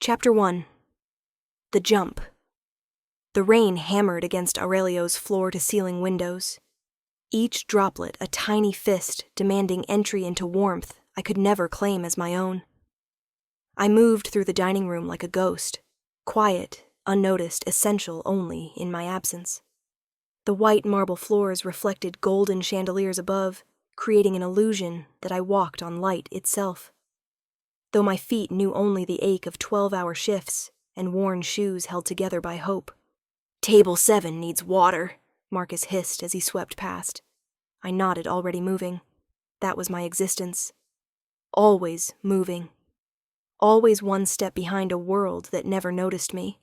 Chapter 1. The Jump. The rain hammered against Aurelio's floor-to-ceiling windows. Each droplet a tiny fist demanding entry into warmth I could never claim as my own. I moved through the dining room like a ghost, quiet, unnoticed, essential only in my absence. The white marble floors reflected golden chandeliers above, creating an illusion that I walked on light itself. Though my feet knew only the ache of 12-hour shifts and worn shoes held together by hope. "Table 7 needs water," Marcus hissed as he swept past. I nodded, already moving. That was my existence. Always moving. Always one step behind a world that never noticed me.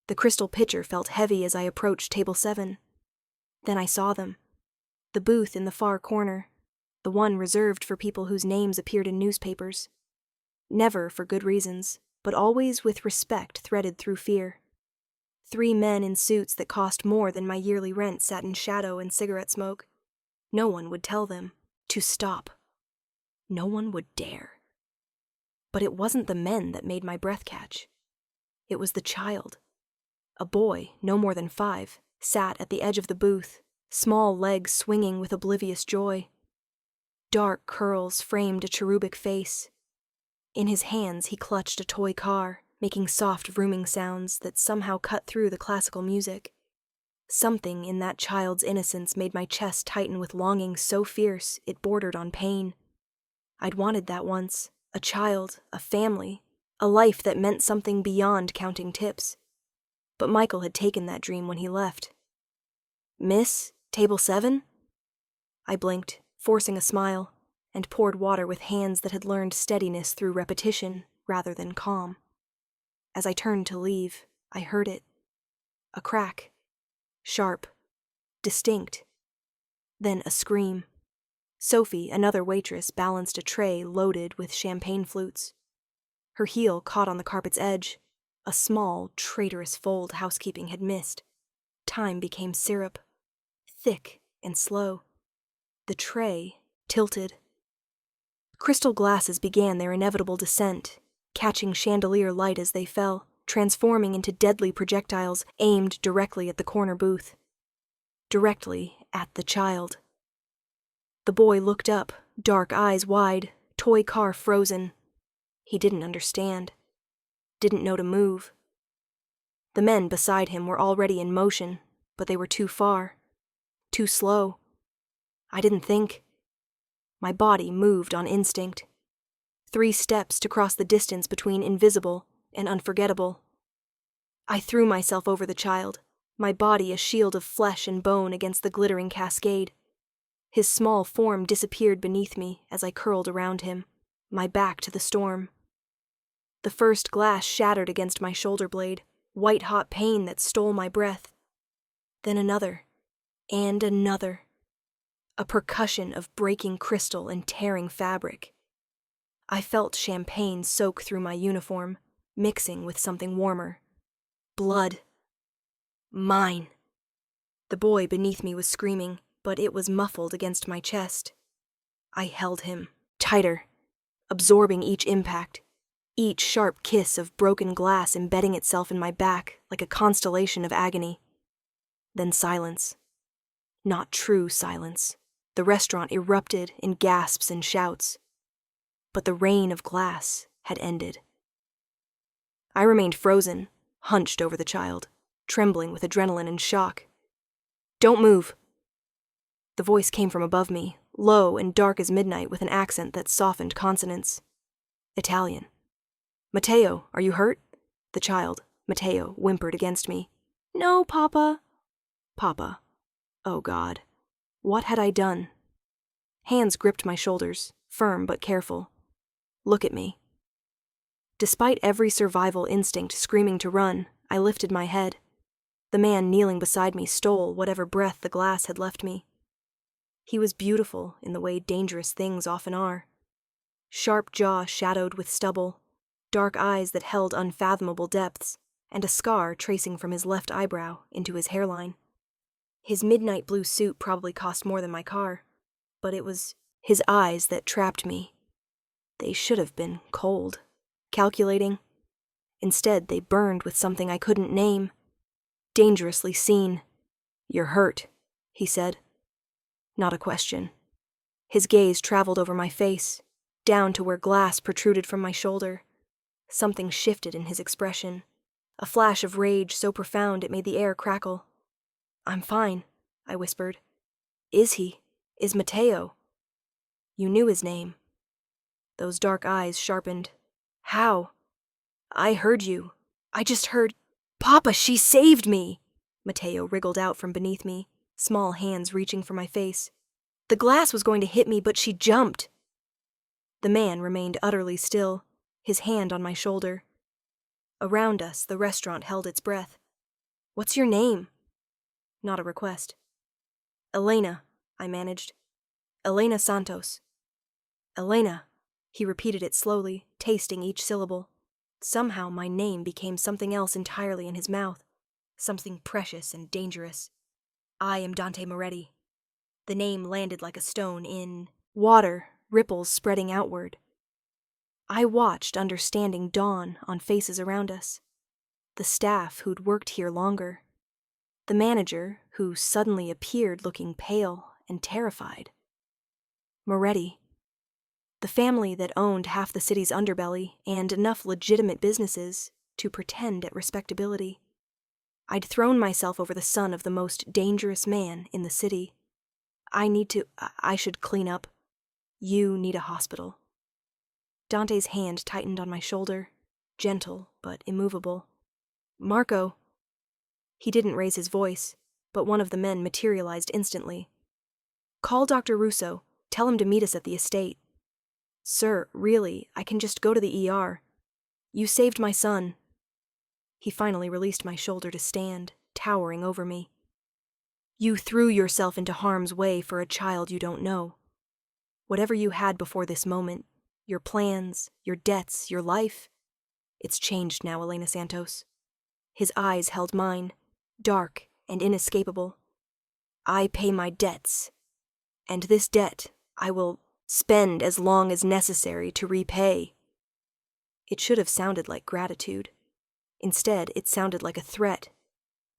The crystal pitcher felt heavy as I approached Table 7. Then I saw them. The booth in the far corner, the one reserved for people whose names appeared in newspapers. Never for good reasons, but always with respect threaded through fear. 3 men in suits that cost more than my yearly rent sat in shadow and cigarette smoke. No one would tell them to stop. No one would dare. But it wasn't the men that made my breath catch. It was the child. A boy, no more than 5, sat at the edge of the booth, small legs swinging with oblivious joy. Dark curls framed a cherubic face. In his hands he clutched a toy car, making soft vrooming sounds that somehow cut through the classical music. Something in that child's innocence made my chest tighten with longing so fierce it bordered on pain. I'd wanted that once, a child, a family, a life that meant something beyond counting tips. But Michael had taken that dream when he left. "Miss, Table 7? I blinked, forcing a smile, and poured water with hands that had learned steadiness through repetition rather than calm. As I turned to leave, I heard it. A crack. Sharp. Distinct. Then a scream. Sophie, another waitress, balanced a tray loaded with champagne flutes. Her heel caught on the carpet's edge, a small, traitorous fold housekeeping had missed. Time became syrup. Thick and slow. The tray tilted. Crystal glasses began their inevitable descent, catching chandelier light as they fell, transforming into deadly projectiles aimed directly at the corner booth. Directly at the child. The boy looked up, dark eyes wide, toy car frozen. He didn't understand. Didn't know to move. The men beside him were already in motion, but they were too far. Too slow. I didn't think. My body moved on instinct. 3 steps to cross the distance between invisible and unforgettable. I threw myself over the child, my body a shield of flesh and bone against the glittering cascade. His small form disappeared beneath me as I curled around him, my back to the storm. The first glass shattered against my shoulder blade, white-hot pain that stole my breath. Then another, and another. A percussion of breaking crystal and tearing fabric. I felt champagne soak through my uniform, mixing with something warmer. Blood. Mine. The boy beneath me was screaming, but it was muffled against my chest. I held him, tighter, absorbing each impact, each sharp kiss of broken glass embedding itself in my back like a constellation of agony. Then silence. Not true silence. The restaurant erupted in gasps and shouts. But the rain of glass had ended. I remained frozen, hunched over the child, trembling with adrenaline and shock. "Don't move." The voice came from above me, low and dark as midnight with an accent that softened consonants. Italian. "Matteo, are you hurt?" The child, Matteo, whimpered against me. "No, Papa." Papa. Oh God. What had I done? Hands gripped my shoulders, firm but careful. "Look at me." Despite every survival instinct screaming to run, I lifted my head. The man kneeling beside me stole whatever breath the glass had left me. He was beautiful in the way dangerous things often are. Sharp jaw shadowed with stubble, dark eyes that held unfathomable depths, and a scar tracing from his left eyebrow into his hairline. His midnight blue suit probably cost more than my car, but it was his eyes that trapped me. They should have been cold, calculating. Instead, they burned with something I couldn't name. Dangerously seen. "You're hurt," he said. Not a question. His gaze traveled over my face, down to where glass protruded from my shoulder. Something shifted in his expression. A flash of rage so profound it made the air crackle. "I'm fine," I whispered. "Is he? Is Mateo?" "You knew his name." Those dark eyes sharpened. "How?" "I heard you. I just heard—" "Papa, she saved me!" Mateo wriggled out from beneath me, small hands reaching for my face. "The glass was going to hit me, but she jumped." The man remained utterly still, his hand on my shoulder. Around us, the restaurant held its breath. "What's your name?" Not a request. "Elena," I managed. "Elena Santos." "Elena," he repeated it slowly, tasting each syllable. Somehow my name became something else entirely in his mouth, something precious and dangerous. "I am Dante Moretti." The name landed like a stone in water, ripples spreading outward. I watched understanding dawn on faces around us. The staff who'd worked here longer. The manager, who suddenly appeared looking pale and terrified. Moretti. The family that owned half the city's underbelly and enough legitimate businesses to pretend at respectability. I'd thrown myself over the son of the most dangerous man in the city. I should clean up. You need a hospital. Dante's hand tightened on my shoulder, gentle but immovable. "Marco." He didn't raise his voice, but one of the men materialized instantly. "Call Dr. Russo. Tell him to meet us at the estate." "Sir, really, I can just go to the ER. You saved my son." He finally released my shoulder to stand, towering over me. "You threw yourself into harm's way for a child you don't know. Whatever you had before this moment, your plans, your debts, your life, it's changed now, Elena Santos." His eyes held mine, dark and inescapable. "I pay my debts, and this debt I will spend as long as necessary to repay." It should have sounded like gratitude. Instead, it sounded like a threat,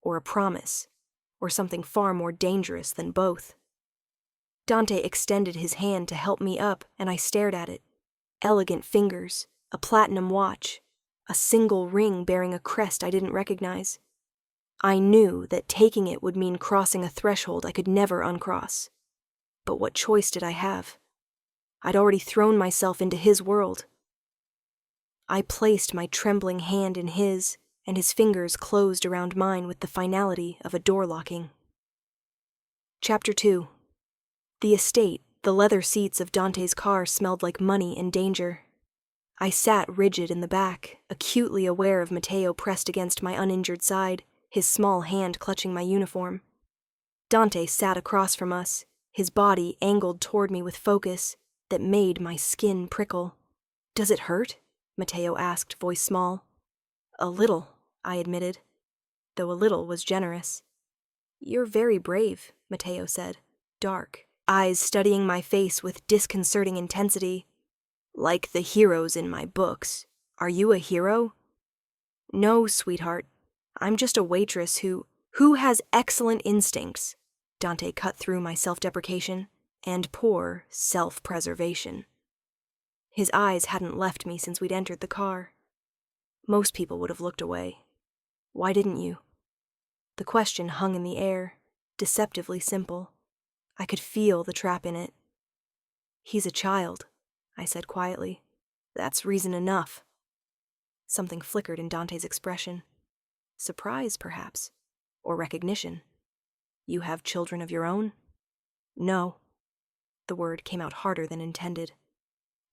or a promise, or something far more dangerous than both. Dante extended his hand to help me up, and I stared at it. Elegant fingers, a platinum watch, a single ring bearing a crest I didn't recognize. I knew that taking it would mean crossing a threshold I could never uncross. But what choice did I have? I'd already thrown myself into his world. I placed my trembling hand in his, and his fingers closed around mine with the finality of a door locking. Chapter 2. The estate, the leather seats of Dante's car smelled like money and danger. I sat rigid in the back, acutely aware of Mateo pressed against my uninjured side, his small hand clutching my uniform. Dante sat across from us, his body angled toward me with focus that made my skin prickle. "Does it hurt?" Mateo asked, voice small. "A little," I admitted, though a little was generous. "You're very brave," Mateo said, dark, eyes studying my face with disconcerting intensity. "Like the heroes in my books. Are you a hero?" "No, sweetheart. I'm just a waitress who has excellent instincts," Dante cut through my self-deprecation, "and poor self-preservation." His eyes hadn't left me since we'd entered the car. Most people would have looked away. Why didn't you? The question hung in the air, deceptively simple. I could feel the trap in it. "He's a child," I said quietly. "That's reason enough." Something flickered in Dante's expression. Surprise, perhaps, or recognition. "You have children of your own?" "No." The word came out harder than intended.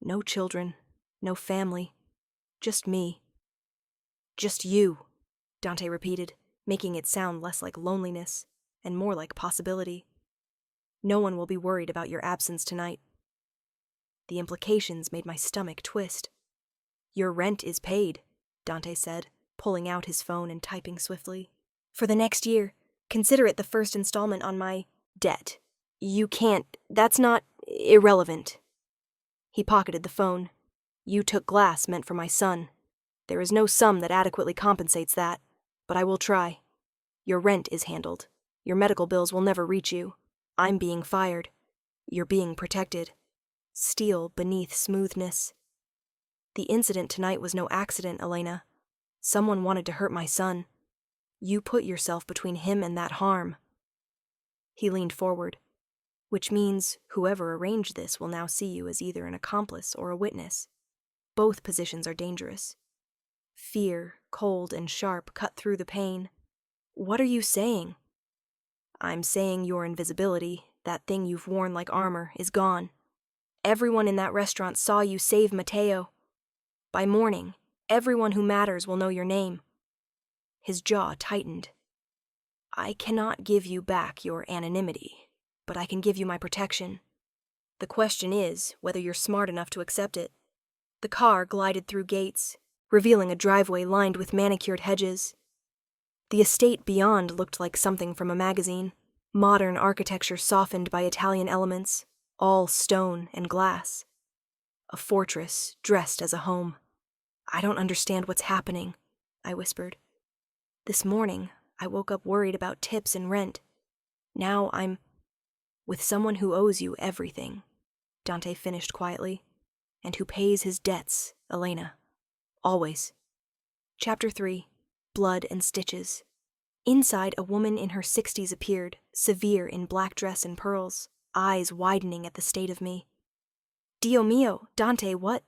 "No children, no family, just me." "Just you," Dante repeated, making it sound less like loneliness and more like possibility. "No one will be worried about your absence tonight." The implications made my stomach twist. "Your rent is paid," Dante said, pulling out his phone and typing swiftly. "For the next year. Consider it the first installment on my debt. You can't, that's not irrelevant." He pocketed the phone. "You took glass meant for my son. There is no sum that adequately compensates that, but I will try. Your rent is handled. Your medical bills will never reach you. I'm being fired. You're being protected. Steel beneath smoothness. The incident tonight was no accident, Elena. Someone wanted to hurt my son. You put yourself between him and that harm. He leaned forward, which means whoever arranged this will now see you as either an accomplice or a witness. Both positions are dangerous. Fear, cold and sharp, cut through the pain. What are you saying? I'm saying your invisibility, that thing you've worn like armor, is gone. Everyone in that restaurant saw you save Mateo. By morning, everyone who matters will know your name. His jaw tightened. I cannot give you back your anonymity, but I can give you my protection. The question is whether you're smart enough to accept it. The car glided through gates, revealing a driveway lined with manicured hedges. The estate beyond looked like something from a magazine, modern architecture softened by Italian elements, all stone and glass. A fortress dressed as a home. I don't understand what's happening, I whispered. This morning, I woke up worried about tips and rent. Now I'm with someone who owes you everything, Dante finished quietly, and who pays his debts, Elena. Always. Chapter 3. Blood and Stitches. Inside, a woman in her 60s appeared, severe in black dress and pearls, eyes widening at the state of me. Dio mio, Dante, what?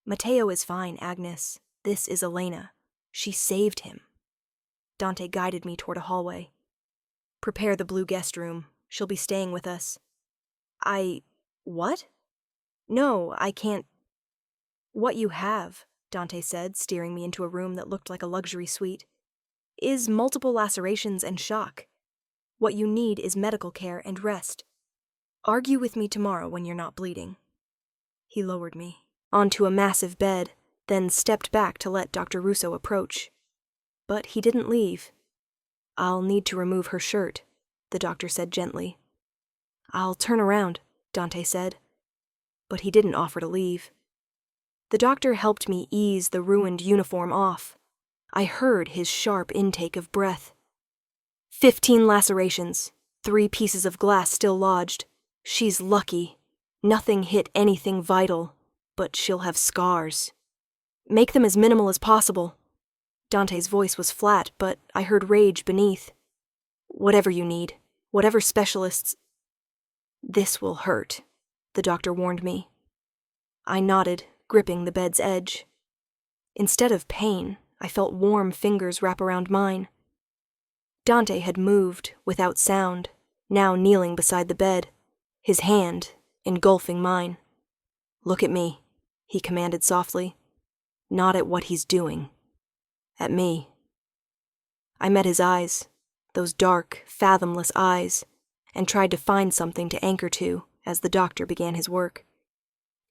Mateo is fine, Agnes. This is Elena. She saved him. Dante guided me toward a hallway. Prepare the blue guest room. She'll be staying with us. What? No, I can't. What you have, Dante said, steering me into a room that looked like a luxury suite, is multiple lacerations and shock. What you need is medical care and rest. Argue with me tomorrow when you're not bleeding. He lowered me onto a massive bed, then stepped back to let Dr. Russo approach. But he didn't leave. I'll need to remove her shirt, the doctor said gently. I'll turn around, Dante said. But he didn't offer to leave. The doctor helped me ease the ruined uniform off. I heard his sharp intake of breath. 15 lacerations, 3 pieces of glass still lodged. She's lucky. Nothing hit anything vital, but she'll have scars. Make them as minimal as possible. Dante's voice was flat, but I heard rage beneath. Whatever you need, whatever specialists... This will hurt, the doctor warned me. I nodded, gripping the bed's edge. Instead of pain, I felt warm fingers wrap around mine. Dante had moved, without sound, now kneeling beside the bed, his hand engulfing mine. Look at me, he commanded softly. Not at what he's doing. At me. I met his eyes, those dark, fathomless eyes, and tried to find something to anchor to as the doctor began his work.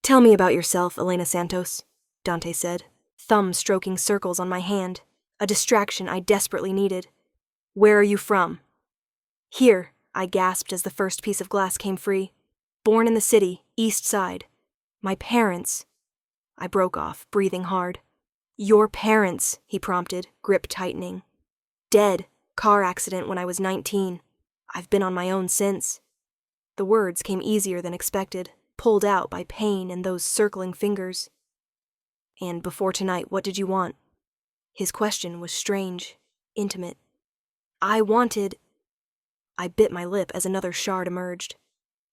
Tell me about yourself, Elena Santos, Dante said, thumb stroking circles on my hand, a distraction I desperately needed. Where are you from? Here, I gasped as the first piece of glass came free. Born in the city, East Side. My parents... I broke off, breathing hard. Your parents, he prompted, grip tightening. Dead. Car accident when I was 19. I've been on my own since. The words came easier than expected, pulled out by pain and those circling fingers. And before tonight, what did you want? His question was strange, intimate. I bit my lip as another shard emerged.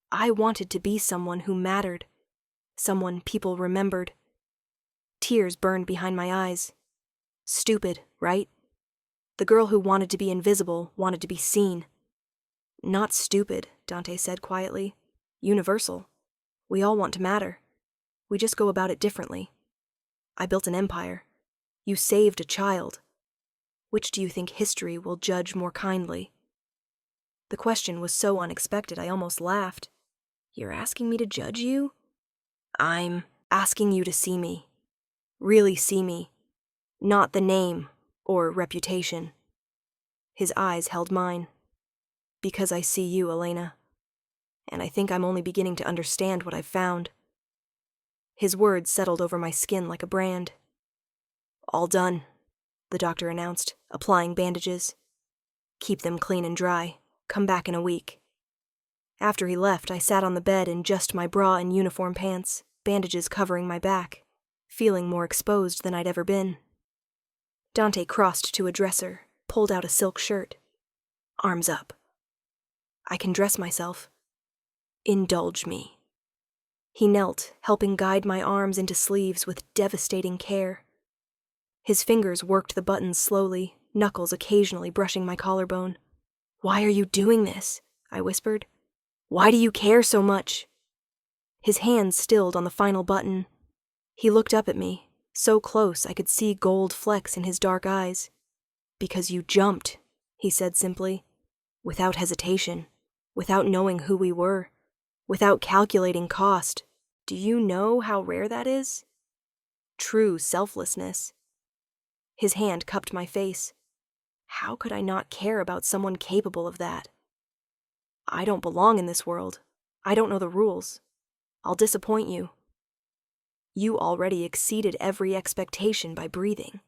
I wanted to be someone who mattered, someone people remembered. Tears burned behind my eyes. Stupid, right? The girl who wanted to be invisible wanted to be seen. Not stupid, Dante said quietly. Universal. We all want to matter. We just go about it differently. I built an empire. You saved a child. Which do you think history will judge more kindly? The question was so unexpected I almost laughed. You're asking me to judge you? I'm asking you to see me. Really see me. Not the name or reputation. His eyes held mine. Because I see you, Elena. And I think I'm only beginning to understand what I've found. His words settled over my skin like a brand. All done, the doctor announced, applying bandages. Keep them clean and dry. Come back in a week. After he left, I sat on the bed in just my bra and uniform pants, bandages covering my back, feeling more exposed than I'd ever been. Dante crossed to a dresser, pulled out a silk shirt. Arms up. I can dress myself. Indulge me. He knelt, helping guide my arms into sleeves with devastating care. His fingers worked the buttons slowly, knuckles occasionally brushing my collarbone. Why are you doing this? I whispered. Why do you care so much? His hands stilled on the final button. He looked up at me, so close I could see gold flecks in his dark eyes. Because you jumped, he said simply, without hesitation, without knowing who we were, without calculating cost. Do you know how rare that is? True selflessness. His hand cupped my face. How could I not care about someone capable of that? I don't belong in this world. I don't know the rules. I'll disappoint you. You already exceeded every expectation by breathing.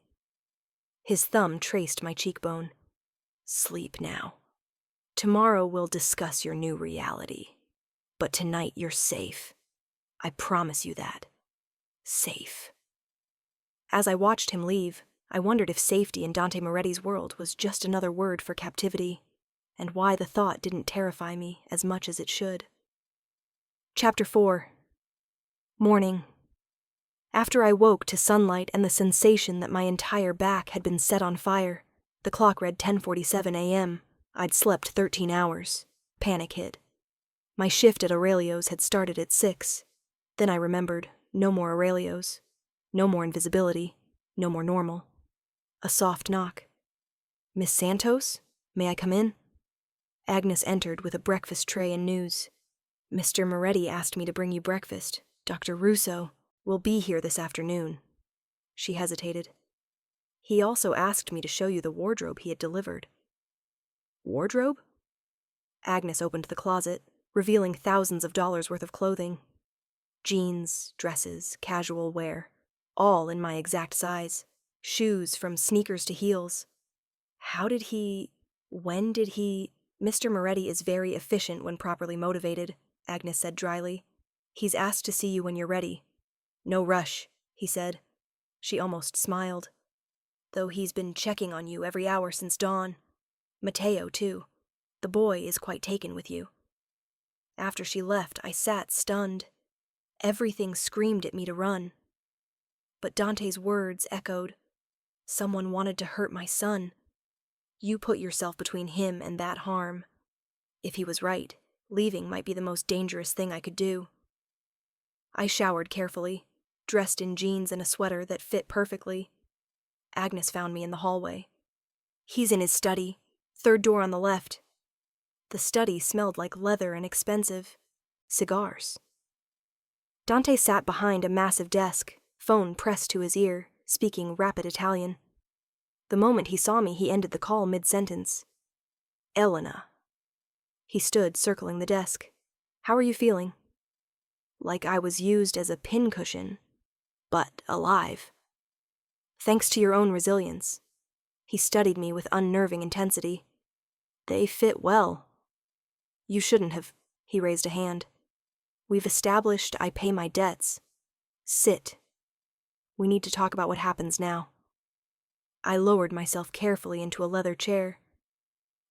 His thumb traced my cheekbone. Sleep now. Tomorrow we'll discuss your new reality. But tonight you're safe. I promise you that. Safe. As I watched him leave, I wondered if safety in Dante Moretti's world was just another word for captivity, and why the thought didn't terrify me as much as it should. Chapter 4. Morning. After I woke to sunlight and the sensation that my entire back had been set on fire, the clock read 10:47 a.m. I'd slept 13 hours. Panic hit. My shift at Aurelio's had started at 6. Then I remembered, no more Aurelio's, no more invisibility, no more normal. A soft knock. Miss Santos? May I come in? Agnes entered with a breakfast tray and news. Mr. Moretti asked me to bring you breakfast. Dr. Russo will be here this afternoon. She hesitated. He also asked me to show you the wardrobe he had delivered. Wardrobe? Agnes opened the closet, revealing thousands of dollars worth of clothing. Jeans, dresses, casual wear, all in my exact size. Shoes from sneakers to heels. When did he... Mr. Moretti is very efficient when properly motivated, Agnes said dryly. He's asked to see you when you're ready. No rush, he said. She almost smiled. Though he's been checking on you every hour since dawn. Mateo, too. The boy is quite taken with you. After she left, I sat stunned. Everything screamed at me to run. But Dante's words echoed. Someone wanted to hurt my son. You put yourself between him and that harm. If he was right, leaving might be the most dangerous thing I could do. I showered carefully, dressed in jeans and a sweater that fit perfectly. Agnes found me in the hallway. He's in his study, third door on the left. The study smelled like leather and expensive. Cigars. Dante sat behind a massive desk, phone pressed to his ear, speaking rapid Italian. The moment he saw me, he ended the call mid-sentence. Elena. He stood, circling the desk. How are you feeling? Like I was used as a pincushion, but alive. Thanks to your own resilience. He studied me with unnerving intensity. They fit well. You shouldn't have. He raised a hand. We've established I pay my debts. Sit. We need to talk about what happens now. I lowered myself carefully into a leather chair.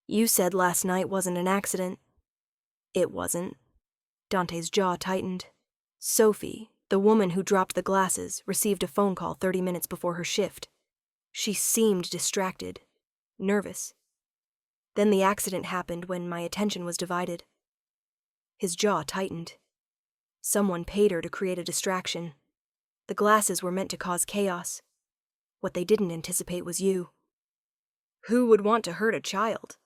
You said last night wasn't an accident. It wasn't. Dante's jaw tightened. Sophie, the woman who dropped the glasses, received a phone call 30 minutes before her shift. She seemed distracted, nervous. Then the accident happened when my attention was divided. His jaw tightened. Someone paid her to create a distraction. The glasses were meant to cause chaos. What they didn't anticipate was you. Who would want to hurt a child?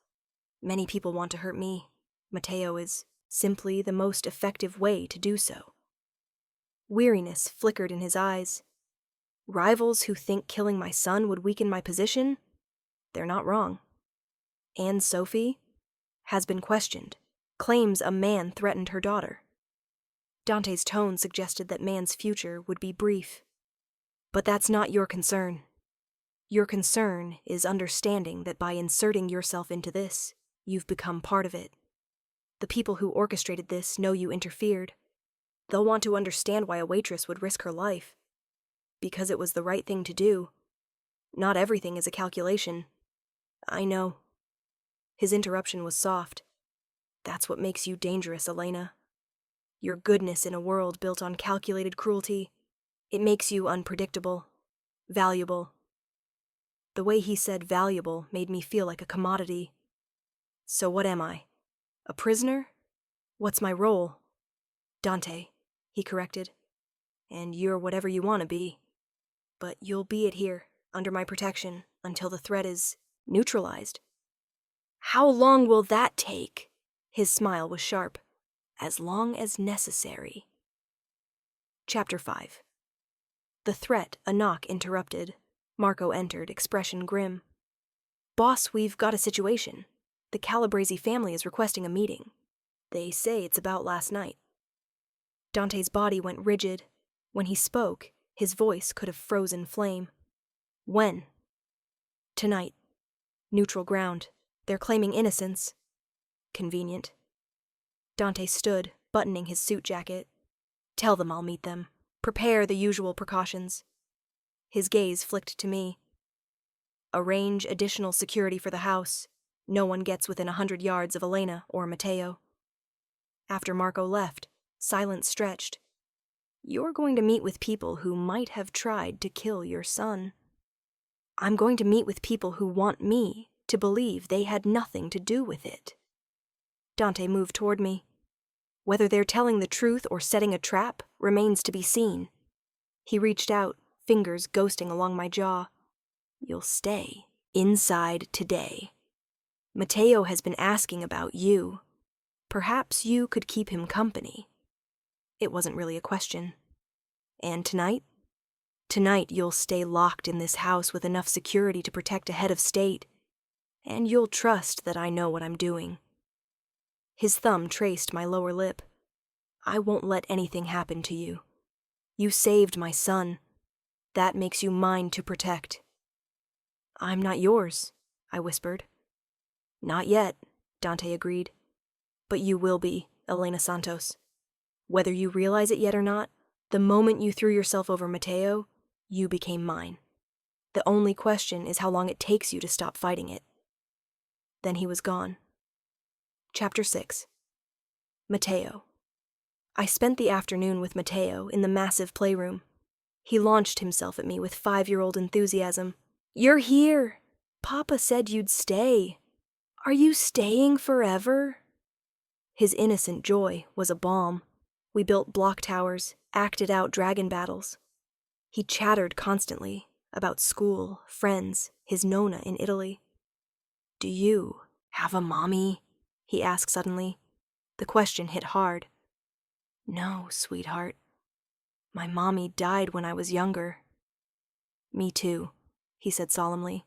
Many people want to hurt me. Mateo is simply the most effective way to do so. Weariness flickered in his eyes. Rivals who think killing my son would weaken my position? They're not wrong. And Sophie has been questioned, claims a man threatened her daughter. Dante's tone suggested that man's future would be brief. But that's not your concern. Your concern is understanding that by inserting yourself into this, you've become part of it. The people who orchestrated this know you interfered. They'll want to understand why a waitress would risk her life. Because it was the right thing to do. Not everything is a calculation. I know. His interruption was soft. That's what makes you dangerous, Elena. Your goodness in a world built on calculated cruelty. It makes you unpredictable. Valuable. The way he said valuable made me feel like a commodity. So what am I? A prisoner? What's my role? Dante, he corrected. And you're whatever you want to be. But you'll be it here, under my protection, until the threat is neutralized. How long will that take? His smile was sharp. As long as necessary. Chapter 5. The threat a knock interrupted. Marco entered, expression grim. Boss, we've got a situation. The Calabrese family is requesting a meeting. They say it's about last night. Dante's body went rigid. When he spoke, his voice could have frozen flame. When? Tonight. Neutral ground. They're claiming innocence. Convenient. Dante stood, buttoning his suit jacket. Tell them I'll meet them. Prepare the usual precautions. His gaze flicked to me. Arrange additional security for the house. No one gets within 100 yards of Elena or Matteo. After Marco left, silence stretched. You're going to meet with people who might have tried to kill your son. I'm going to meet with people who want me to believe they had nothing to do with it. Dante moved toward me. Whether they're telling the truth or setting a trap remains to be seen. He reached out, fingers ghosting along my jaw. You'll stay inside today. Matteo has been asking about you. Perhaps you could keep him company. It wasn't really a question. And tonight? Tonight you'll stay locked in this house with enough security to protect a head of state. And you'll trust that I know what I'm doing. His thumb traced my lower lip. I won't let anything happen to you. You saved my son. That makes you mine to protect. I'm not yours, I whispered. Not yet, Dante agreed. But you will be, Elena Santos. Whether you realize it yet or not, the moment you threw yourself over Matteo, you became mine. The only question is how long it takes you to stop fighting it. Then he was gone. Chapter 6. Matteo. I spent the afternoon with Matteo in the massive playroom. He launched himself at me with 5-year-old enthusiasm. You're here! Papa said you'd stay. Are you staying forever? His innocent joy was a balm. We built block towers, acted out dragon battles. He chattered constantly about school, friends, his Nonna in Italy. Do you have a mommy? He asked suddenly. The question hit hard. No, sweetheart. My mommy died when I was younger. Me too, he said solemnly.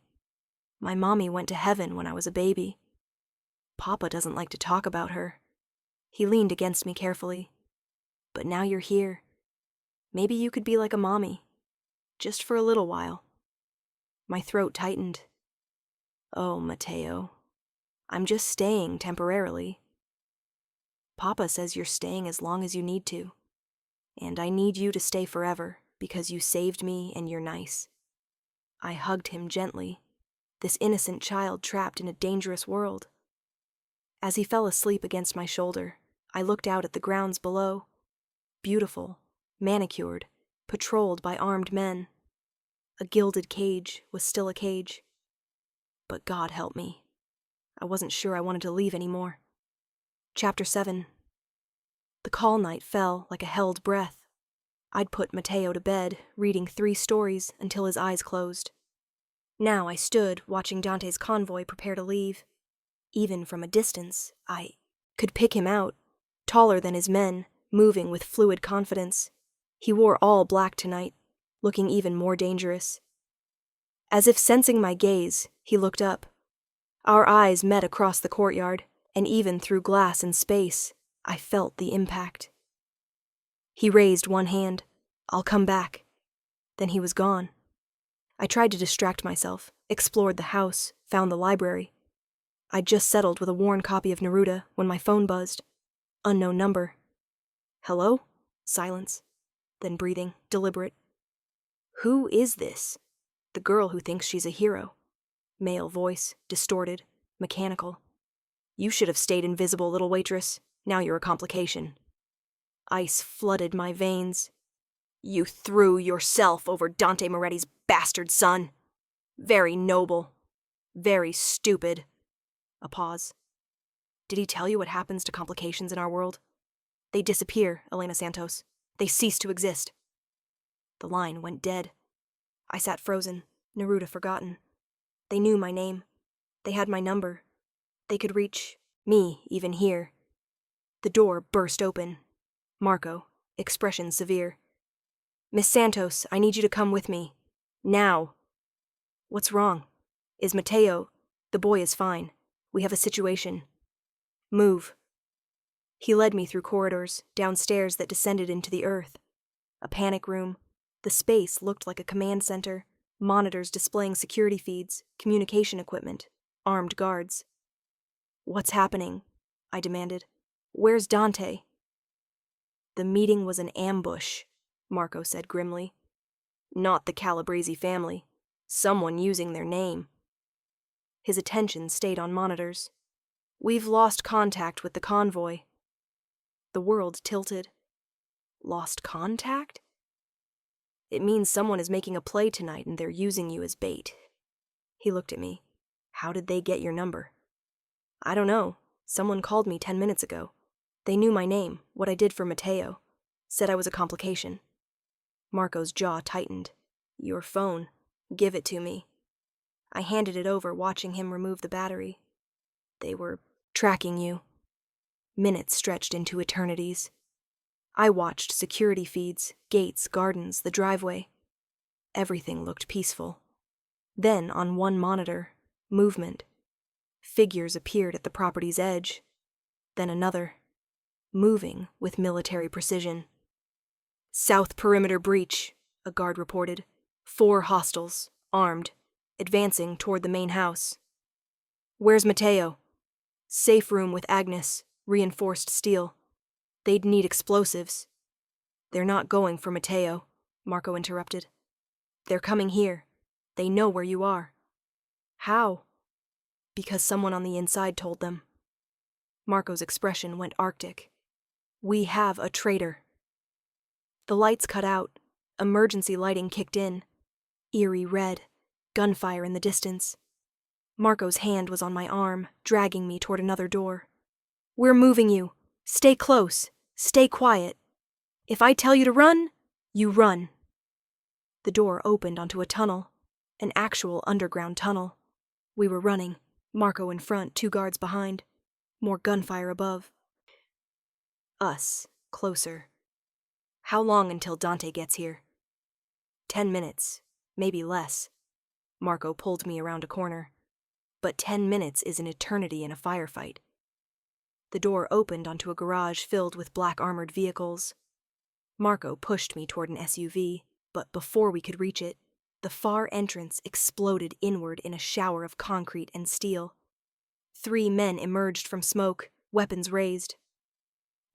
My mommy went to heaven when I was a baby. Papa doesn't like to talk about her. He leaned against me carefully. But now you're here. Maybe you could be like a mommy. Just for a little while. My throat tightened. Oh, Matteo. I'm just staying temporarily. Papa says you're staying as long as you need to. And I need you to stay forever because you saved me and you're nice. I hugged him gently, this innocent child trapped in a dangerous world. As he fell asleep against my shoulder, I looked out at the grounds below. Beautiful, manicured, patrolled by armed men. A gilded cage was still a cage. But God help me. I wasn't sure I wanted to leave anymore. Chapter 7. The call night fell like a held breath. I'd put Matteo to bed, reading 3 stories until his eyes closed. Now I stood, watching Dante's convoy prepare to leave. Even from a distance, I could pick him out, taller than his men, moving with fluid confidence. He wore all black tonight, looking even more dangerous. As if sensing my gaze, he looked up. Our eyes met across the courtyard, and even through glass and space, I felt the impact. He raised one hand. I'll come back. Then he was gone. I tried to distract myself, explored the house, found the library. I'd just settled with a worn copy of Neruda when my phone buzzed. Unknown number. Hello? Silence. Then breathing, deliberate. Who is this? The girl who thinks she's a hero. Male voice, distorted, mechanical. You should have stayed invisible, little waitress. Now you're a complication. Ice flooded my veins. You threw yourself over Dante Moretti's bastard son. Very noble. Very stupid. A pause. Did he tell you what happens to complications in our world? They disappear, Elena Santos. They cease to exist. The line went dead. I sat frozen, Neruda forgotten. They knew my name. They had my number. They could reach me, even here. The door burst open. Marco, expression severe. Miss Santos, I need you to come with me. Now. What's wrong? Is Mateo... The boy is fine. We have a situation. Move. He led me through corridors, downstairs that descended into the earth. A panic room. The space looked like a command center. Monitors displaying security feeds, communication equipment, armed guards. What's happening? I demanded. Where's Dante? The meeting was an ambush, Marco said grimly. Not the Calabrese family. Someone using their name. His attention stayed on monitors. We've lost contact with the convoy. The world tilted. Lost contact? It means someone is making a play tonight and they're using you as bait. He looked at me. How did they get your number? I don't know. Someone called me 10 minutes ago. They knew my name, what I did for Mateo. Said I was a complication. Marco's jaw tightened. Your phone. Give it to me. I handed it over, watching him remove the battery. They were tracking you. Minutes stretched into eternities. I watched security feeds, gates, gardens, the driveway. Everything looked peaceful. Then, on one monitor, movement. Figures appeared at the property's edge. Then another. Moving with military precision. South perimeter breach, a guard reported. 4 hostiles, armed, advancing toward the main house. Where's Mateo? Safe room with Agnes, reinforced steel. They'd need explosives. They're not going for Mateo, Marco interrupted. They're coming here. They know where you are. How? Because someone on the inside told them. Marco's expression went arctic. We have a traitor. The lights cut out. Emergency lighting kicked in. Eerie red. Gunfire in the distance. Marco's hand was on my arm, dragging me toward another door. We're moving you. Stay close. Stay quiet. If I tell you to run, you run. The door opened onto a tunnel. An actual underground tunnel. We were running. Marco in front, 2 guards behind. More gunfire above. Us, closer. How long until Dante gets here? 10 minutes, maybe less. Marco pulled me around a corner. But 10 minutes is an eternity in a firefight. The door opened onto a garage filled with black armored vehicles. Marco pushed me toward an SUV, but before we could reach it, the far entrance exploded inward in a shower of concrete and steel. 3 men emerged from smoke, weapons raised.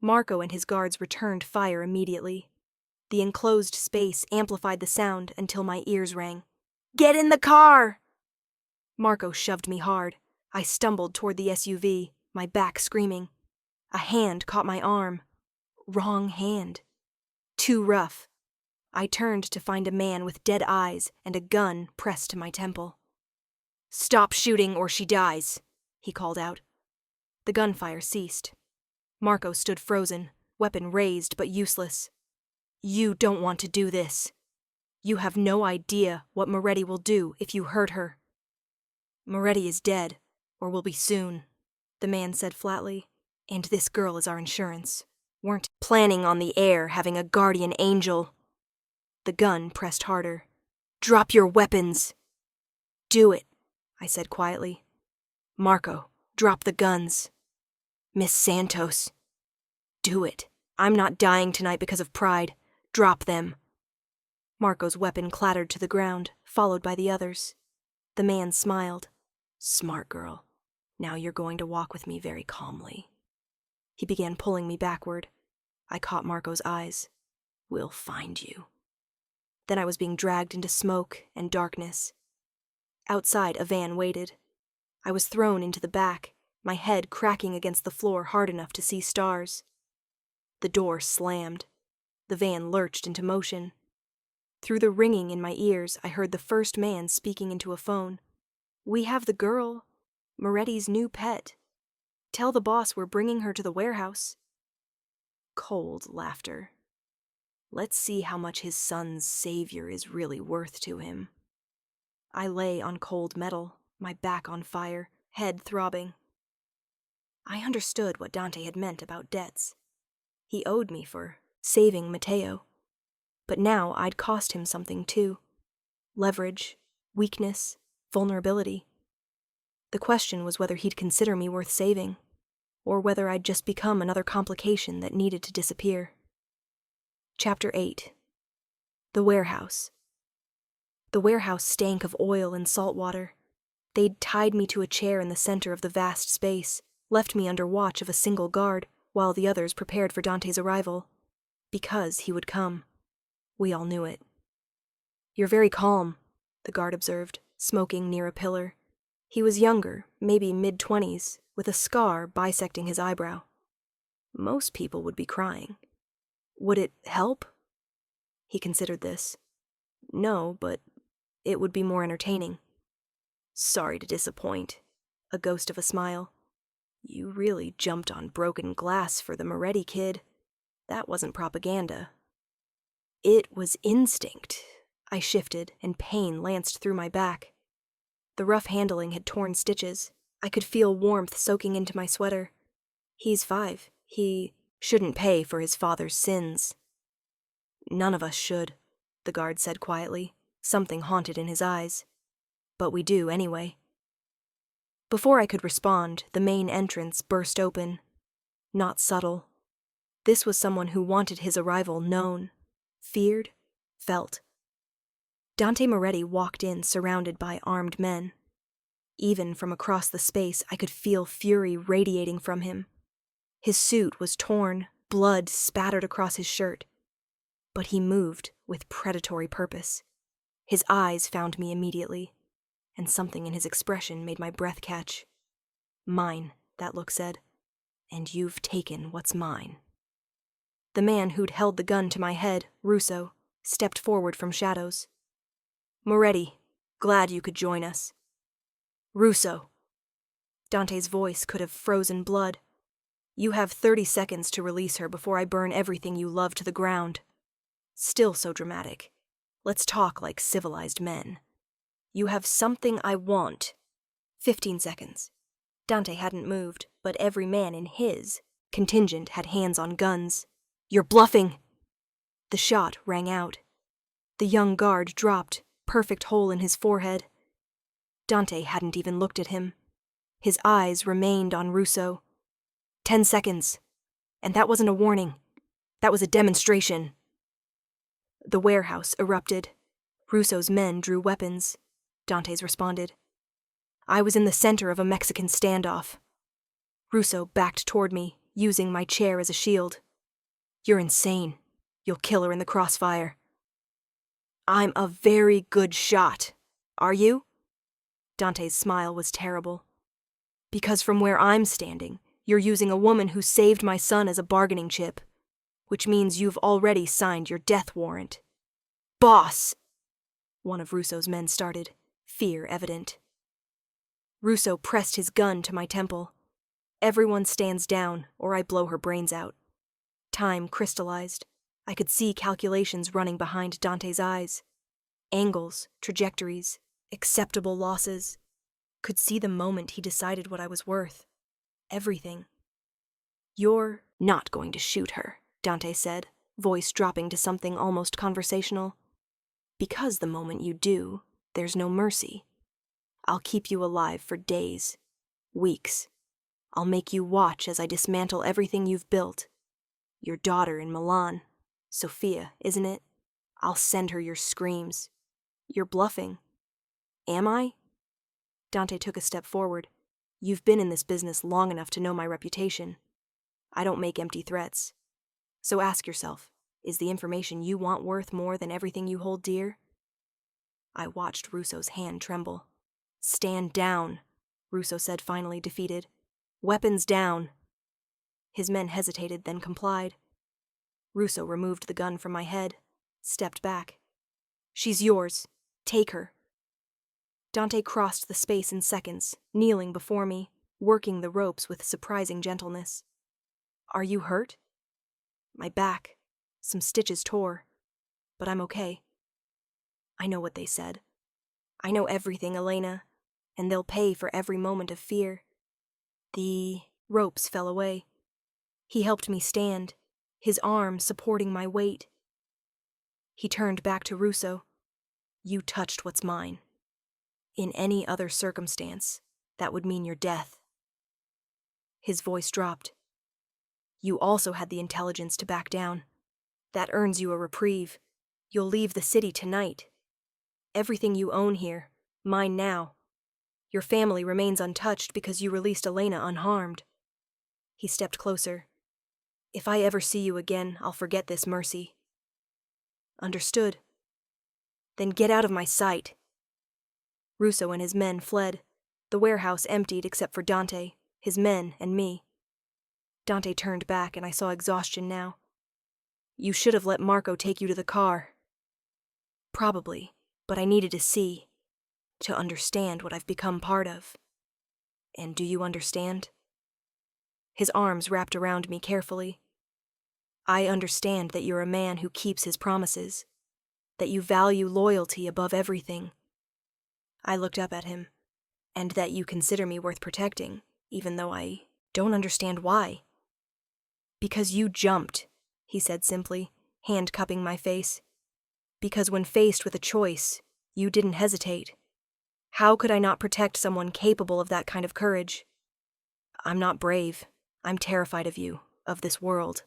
Marco and his guards returned fire immediately. The enclosed space amplified the sound until my ears rang. Get in the car! Marco shoved me hard. I stumbled toward the SUV, my back screaming. A hand caught my arm. Wrong hand. Too rough. I turned to find a man with dead eyes and a gun pressed to my temple. Stop shooting or she dies, he called out. The gunfire ceased. Marco stood frozen, weapon raised but useless. You don't want to do this. You have no idea what Moretti will do if you hurt her. Moretti is dead, or will be soon, the man said flatly, and this girl is our insurance. Weren't planning on the air having a guardian angel. The gun pressed harder. Drop your weapons. Do it, I said quietly. Marco, drop the guns. Miss Santos. Do it. I'm not dying tonight because of pride. Drop them. Marco's weapon clattered to the ground, followed by the others. The man smiled. "Smart girl. Now you're going to walk with me very calmly." He began pulling me backward. I caught Marco's eyes. "We'll find you." Then I was being dragged into smoke and darkness. Outside, a van waited. I was thrown into the back, my head cracking against the floor hard enough to see stars. The door slammed. The van lurched into motion. Through the ringing in my ears, I heard the first man speaking into a phone. "We have the girl, Moretti's new pet. Tell the boss we're bringing her to the warehouse." Cold laughter. Let's see how much his son's savior is really worth to him. I lay on cold metal, my back on fire, head throbbing. I understood what Dante had meant about debts. He owed me for saving Matteo. But now I'd cost him something too. Leverage, weakness, vulnerability. The question was whether he'd consider me worth saving, or whether I'd just become another complication that needed to disappear. Chapter 8. The warehouse. The warehouse stank of oil and salt water. They'd tied me to a chair in the center of the vast space, left me under watch of a single guard, while the others prepared for Dante's arrival. Because he would come. We all knew it. "You're very calm," the guard observed, smoking near a pillar. He was younger, maybe mid-20s, with a scar bisecting his eyebrow. Most people would be crying. Would it help? He considered this. No, but it would be more entertaining. "Sorry to disappoint," a ghost of a smile. "You really jumped on broken glass for the Moretti kid. That wasn't propaganda." It was instinct. I shifted, and pain lanced through my back. The rough handling had torn stitches. I could feel warmth soaking into my sweater. He's 5. He shouldn't pay for his father's sins. "None of us should," the guard said quietly, something haunted in his eyes. "But we do anyway." Before I could respond, the main entrance burst open. Not subtle. This was someone who wanted his arrival known, feared, felt. Dante Moretti walked in surrounded by armed men. Even from across the space, I could feel fury radiating from him. His suit was torn, blood spattered across his shirt. But he moved with predatory purpose. His eyes found me immediately, and something in his expression made my breath catch. "Mine," that look said, "and you've taken what's mine." The man who'd held the gun to my head, Russo, stepped forward from shadows. "Moretti, glad you could join us." "Russo." Dante's voice could have frozen blood. "You have 30 seconds to release her before I burn everything you love to the ground." Still so dramatic. Let's talk like civilized men. "You have something I want." 15 seconds. Dante hadn't moved, but every man in his contingent had hands on guns. "You're bluffing!" The shot rang out. The young guard dropped, perfect hole in his forehead. Dante hadn't even looked at him. His eyes remained on Russo. 10 seconds. And that wasn't a warning. That was a demonstration. The warehouse erupted. Russo's men drew weapons. Dante's responded. I was in the center of a Mexican standoff. Russo backed toward me, using my chair as a shield. "You're insane. You'll kill her in the crossfire." "I'm a very good shot. Are you?" Dante's smile was terrible. "Because from where I'm standing, you're using a woman who saved my son as a bargaining chip, which means you've already signed your death warrant." "Boss!" one of Russo's men started, fear evident. Russo pressed his gun to my temple. "Everyone stands down, or I blow her brains out." Time crystallized. I could see calculations running behind Dante's eyes. Angles, trajectories, acceptable losses. Could see the moment he decided what I was worth. Everything. "You're not going to shoot her," Dante said, voice dropping to something almost conversational. "Because the moment you do, there's no mercy. I'll keep you alive for days, weeks. I'll make you watch as I dismantle everything you've built. Your daughter in Milan. Sophia, isn't it? I'll send her your screams. You're bluffing. Am I? Dante took a step forward. You've been in this business long enough to know my reputation. I don't make empty threats. So ask yourself, is the information you want worth more than everything you hold dear? I watched Russo's hand tremble. Stand down, Russo said, finally defeated. Weapons down. His men hesitated, then complied. Russo removed the gun from my head, stepped back. She's yours. Take her. Dante crossed the space in seconds, kneeling before me, working the ropes with surprising gentleness. Are you hurt? My back. Some stitches tore. But I'm okay. I know what they said. I know everything, Elena, and they'll pay for every moment of fear. The ropes fell away. He helped me stand, his arm supporting my weight. He turned back to Russo. You touched what's mine. In any other circumstance, that would mean your death. His voice dropped. You also had the intelligence to back down. That earns you a reprieve. You'll leave the city tonight. Everything you own here, mine now. Your family remains untouched because you released Elena unharmed. He stepped closer. If I ever see you again, I'll forget this mercy. Understood. Then get out of my sight. Russo and his men fled. The warehouse emptied except for Dante, his men, and me. Dante turned back, and I saw exhaustion now. You should have let Marco take you to the car. Probably, but I needed to see, to understand what I've become part of. And do you understand? His arms wrapped around me carefully. I understand that you're a man who keeps his promises, that you value loyalty above everything. I looked up at him, and that you consider me worth protecting, even though I don't understand why. Because you jumped, he said simply, hand cupping my face. Because when faced with a choice, you didn't hesitate. How could I not protect someone capable of that kind of courage? I'm not brave. I'm terrified of you, of this world,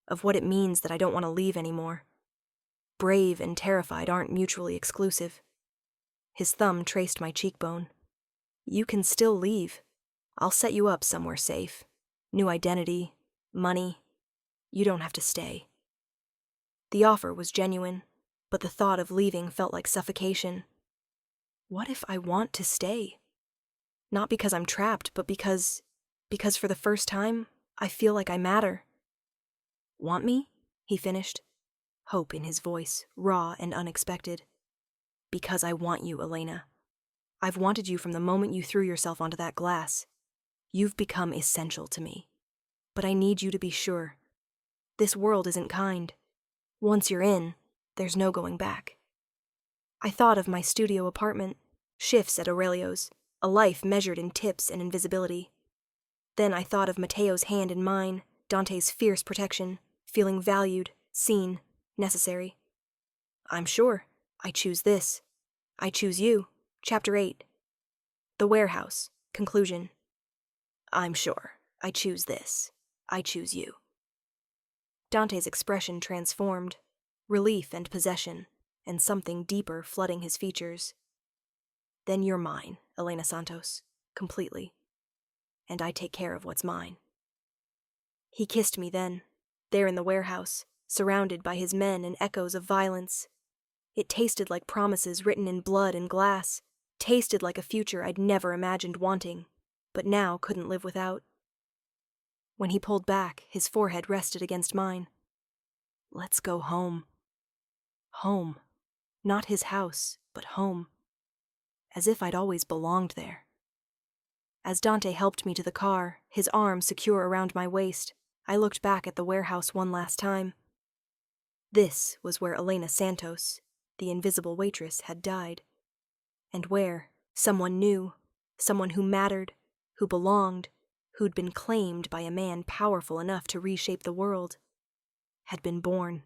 of what it means that I don't want to leave anymore. Brave and terrified aren't mutually exclusive. His thumb traced my cheekbone. You can still leave. I'll set you up somewhere safe. New identity, money. You don't have to stay. The offer was genuine, but the thought of leaving felt like suffocation. What if I want to stay? Not because I'm trapped, but because for the first time, I feel like I matter. Want me? He finished, hope in his voice, raw and unexpected. Because I want you, Elena. I've wanted you from the moment you threw yourself onto that glass. You've become essential to me. But I need you to be sure. This world isn't kind. Once you're in, there's no going back. I thought of my studio apartment, shifts at Aurelio's, a life measured in tips and invisibility. Then I thought of Matteo's hand in mine, Dante's fierce protection, feeling valued, seen, necessary. I'm sure. I choose this. I choose you. Chapter 8. The warehouse. Conclusion. I'm sure. I choose this. I choose you. Dante's expression transformed, relief and possession, and something deeper flooding his features. Then you're mine, Elena Santos, completely. And I take care of what's mine. He kissed me then, there in the warehouse, surrounded by his men and echoes of violence. It tasted like promises written in blood and glass, tasted like a future I'd never imagined wanting, but now couldn't live without. When he pulled back, his forehead rested against mine. Let's go home. Home. Not his house, but home. As if I'd always belonged there. As Dante helped me to the car, his arm secure around my waist, I looked back at the warehouse one last time. This was where Elena Santos, the invisible waitress, had died. And where someone new, someone who mattered, who belonged, who'd been claimed by a man powerful enough to reshape the world, had been born.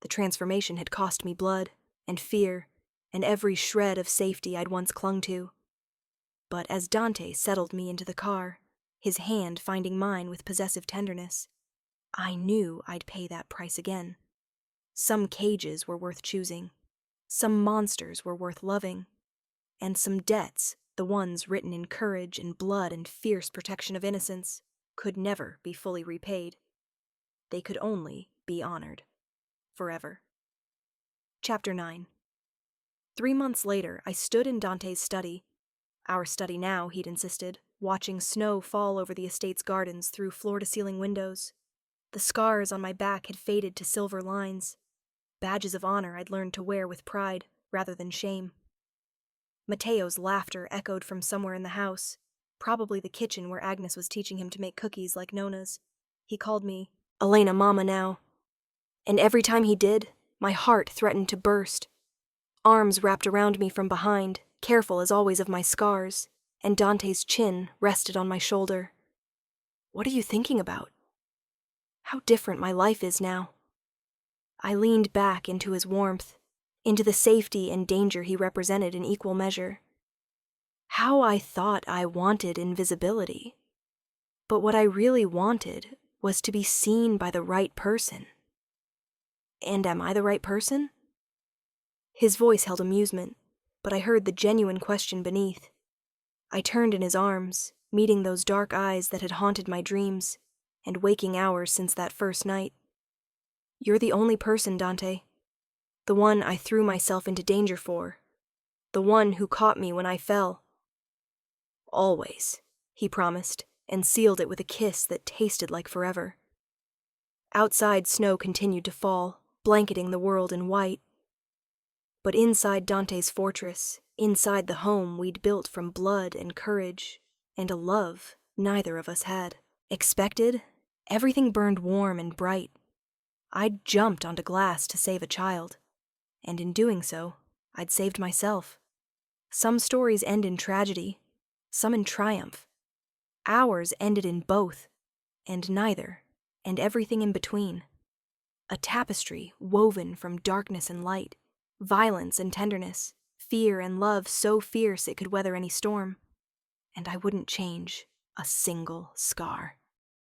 The transformation had cost me blood and fear and every shred of safety I'd once clung to. But as Dante settled me into the car, his hand finding mine with possessive tenderness, I knew I'd pay that price again. Some cages were worth choosing. Some monsters were worth loving. and some debts, the ones written in courage and blood and fierce protection of innocence, could never be fully repaid. They could only be honored. Forever. Chapter 9. 3 months later, I stood in Dante's study. Our study now, he'd insisted, watching snow fall over the estate's gardens through floor-to-ceiling windows. The scars on my back had faded to silver lines, badges of honor I'd learned to wear with pride rather than shame. Matteo's laughter echoed from somewhere in the house, probably the kitchen where Agnes was teaching him to make cookies like Nona's. He called me Elena Mama now, and every time he did, my heart threatened to burst. Arms wrapped around me from behind, careful as always of my scars, and Dante's chin rested on my shoulder. What are you thinking about? How different my life is now. I leaned back into his warmth, into the safety and danger he represented in equal measure. How I thought I wanted invisibility. But what I really wanted was to be seen by the right person. And am I the right person? His voice held amusement, but I heard the genuine question beneath. I turned in his arms, meeting those dark eyes that had haunted my dreams and waking hours since that first night. You're the only person, Dante. The one I threw myself into danger for. The one who caught me when I fell. Always, he promised, and sealed it with a kiss that tasted like forever. Outside, snow continued to fall, blanketing the world in white. But inside Dante's fortress, inside the home we'd built from blood and courage, and a love neither of us had expected, everything burned warm and bright. I'd jumped onto glass to save a child, and in doing so, I'd saved myself. Some stories end in tragedy, some in triumph. Ours ended in both, and neither, and everything in between. A tapestry woven from darkness and light, violence and tenderness, fear and love so fierce it could weather any storm. And I wouldn't change a single scar.